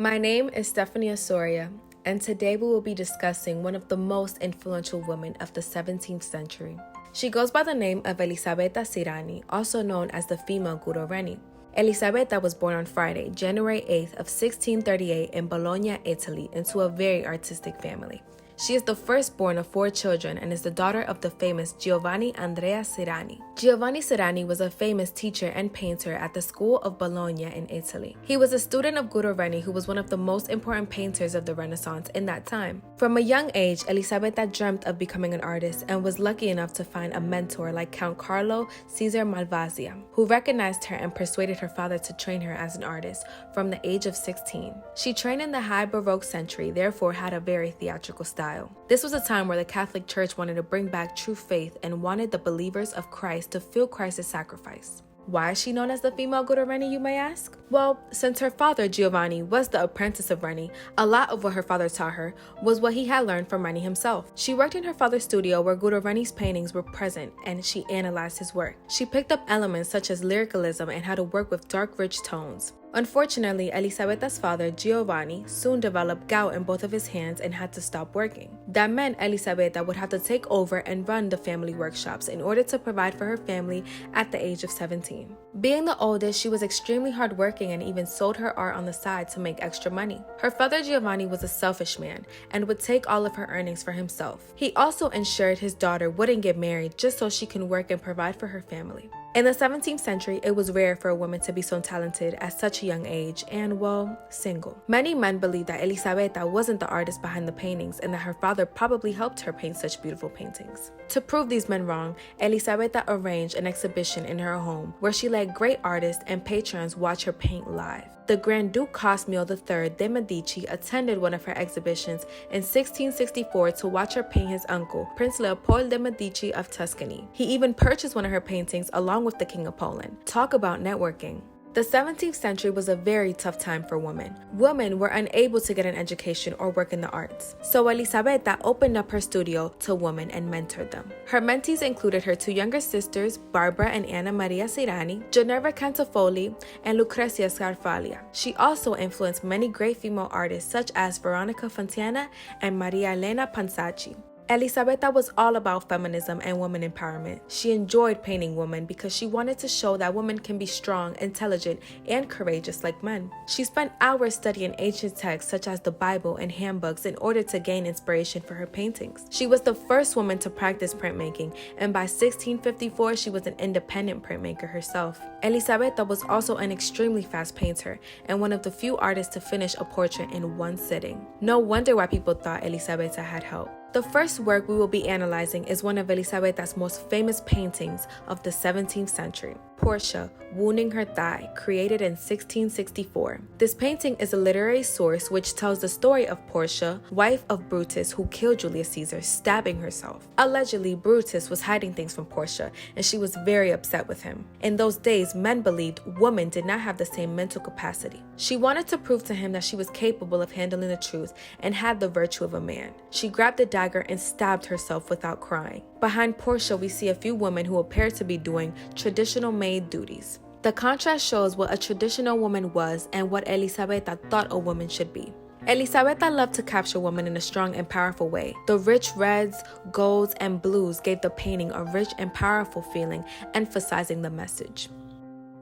My name is Stephanie Osoria, and today we will be discussing one of the most influential women of the 17th century. She goes by the name of Elisabetta Sirani, also known as the female Guido Reni. Elisabetta was born on Friday, January 8th of 1638 in Bologna, Italy, into a very artistic family. She is the firstborn of 4 children and is the daughter of the famous Giovanni Andrea Sirani. Giovanni Sirani was a famous teacher and painter at the School of Bologna in Italy. He was a student of Guido Reni, who was one of the most important painters of the Renaissance in that time. From a young age, Elisabetta dreamt of becoming an artist and was lucky enough to find a mentor like Count Carlo Cesare Malvasia, who recognized her and persuaded her father to train her as an artist from the age of 16. She trained in the high Baroque century, therefore had a very theatrical style. This was a time where the Catholic Church wanted to bring back true faith and wanted the believers of Christ to feel Christ's sacrifice. Why is she known as the female Guido Reni, you may ask? Well, since her father, Giovanni, was the apprentice of Reni, a lot of what her father taught her was what he had learned from Reni himself. She worked in her father's studio where Guido Reni's paintings were present, and she analyzed his work. She picked up elements such as lyricalism and how to work with dark, rich tones. Unfortunately, Elisabetta's father, Giovanni, soon developed gout in both of his hands and had to stop working. That meant Elisabetta would have to take over and run the family workshops in order to provide for her family at the age of 17. Being the oldest, she was extremely hardworking and even sold her art on the side to make extra money. Her father, Giovanni, was a selfish man and would take all of her earnings for himself. He also ensured his daughter wouldn't get married just so she can work and provide for her family. In the 17th century, it was rare for a woman to be so talented at such a young age and, well, single. Many men believed that Elisabetta wasn't the artist behind the paintings and that her father probably helped her paint such beautiful paintings. To prove these men wrong, Elisabetta arranged an exhibition in her home where she let great artists and patrons watch her paint live. The Grand Duke Cosimo III de' Medici attended one of her exhibitions in 1664 to watch her paint his uncle, Prince Leopold de' Medici of Tuscany. He even purchased one of her paintings along with the King of Poland. Talk about networking. The 17th century was a very tough time for women. Women were unable to get an education or work in the arts. So Elisabetta opened up her studio to women and mentored them. Her mentees included her 2 younger sisters, Barbara and Anna Maria Sirani, Ginevra Cantafoli, and Lucrezia Scarfaglia. She also influenced many great female artists such as Veronica Fontana and Maria Elena Pansacchi. Elisabetta was all about feminism and women empowerment. She enjoyed painting women because she wanted to show that women can be strong, intelligent, and courageous like men. She spent hours studying ancient texts such as the Bible and handbooks in order to gain inspiration for her paintings. She was the first woman to practice printmaking, and by 1654 she was an independent printmaker herself. Elisabetta was also an extremely fast painter and one of the few artists to finish a portrait in one sitting. No wonder why people thought Elisabetta had help. The first work we will be analyzing is one of Elisabetta's most famous paintings of the 17th century, Portia, Wounding Her Thigh, created in 1664. This painting is a literary source which tells the story of Portia, wife of Brutus, who killed Julius Caesar, stabbing herself. Allegedly, Brutus was hiding things from Portia, and she was very upset with him. In those days, men believed women did not have the same mental capacity. She wanted to prove to him that she was capable of handling the truth and had the virtue of a man. She grabbed the dagger and stabbed herself without crying. Behind Portia, we see a few women who appear to be doing traditional maid duties. The contrast shows what a traditional woman was and what Elisabetta thought a woman should be. Elisabetta loved to capture women in a strong and powerful way. The rich reds, golds, and blues gave the painting a rich and powerful feeling, emphasizing the message.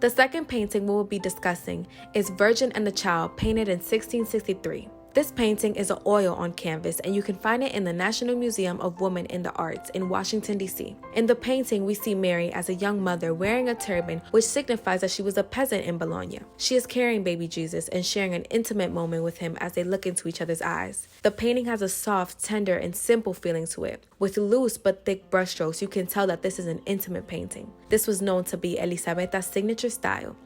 The second painting we will be discussing is Virgin and the Child, painted in 1663. This painting is an oil on canvas, and you can find it in the National Museum of Women in the Arts in Washington, D.C. In the painting, we see Mary as a young mother wearing a turban, which signifies that she was a peasant in Bologna. She is carrying baby Jesus and sharing an intimate moment with him as they look into each other's eyes. The painting has a soft, tender, and simple feeling to it. With loose but thick brushstrokes, you can tell that this is an intimate painting. This was known to be Elisabetta's signature style.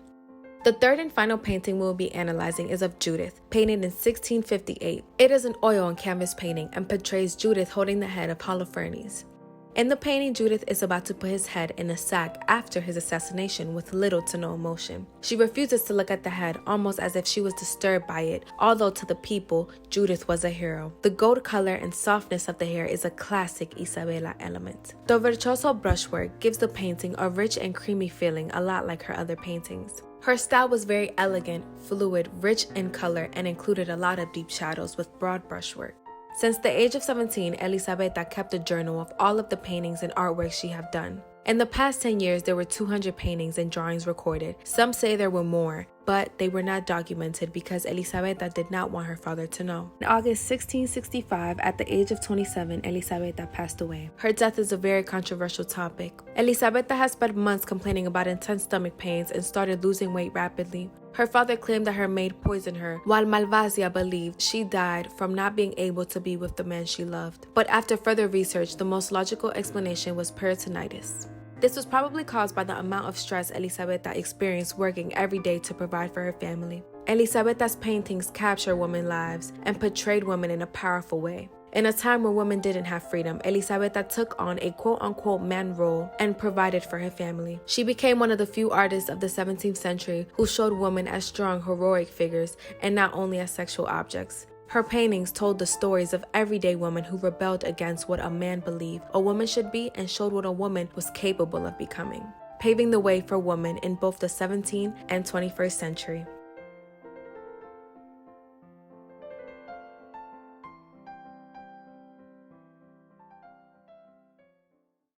The third and final painting we will be analyzing is of Judith, painted in 1658. It is an oil on canvas painting and portrays Judith holding the head of Holofernes. In the painting, Judith is about to put his head in a sack after his assassination with little to no emotion. She refuses to look at the head, almost as if she was disturbed by it, although to the people, Judith was a hero. The gold color and softness of the hair is a classic Isabella element. The virtuoso brushwork gives the painting a rich and creamy feeling, a lot like her other paintings. Her style was very elegant, fluid, rich in color, and included a lot of deep shadows with broad brushwork. Since the age of 17, Elisabetta kept a journal of all of the paintings and artworks she had done. In the past 10 years, there were 200 paintings and drawings recorded. Some say there were more, but they were not documented because Elisabetta did not want her father to know. In August 1665, at the age of 27, Elisabetta passed away. Her death is a very controversial topic. Elisabetta has spent months complaining about intense stomach pains and started losing weight rapidly. Her father claimed that her maid poisoned her, while Malvasia believed she died from not being able to be with the man she loved. But after further research, the most logical explanation was peritonitis. This was probably caused by the amount of stress Elisabetta experienced working every day to provide for her family. Elisabetta's paintings capture women's lives and portrayed women in a powerful way. In a time where women didn't have freedom, Elisabetta took on a quote-unquote man role and provided for her family. She became one of the few artists of the 17th century who showed women as strong, heroic figures and not only as sexual objects. Her paintings told the stories of everyday women who rebelled against what a man believed a woman should be and showed what a woman was capable of becoming, paving the way for women in both the 17th and 21st century.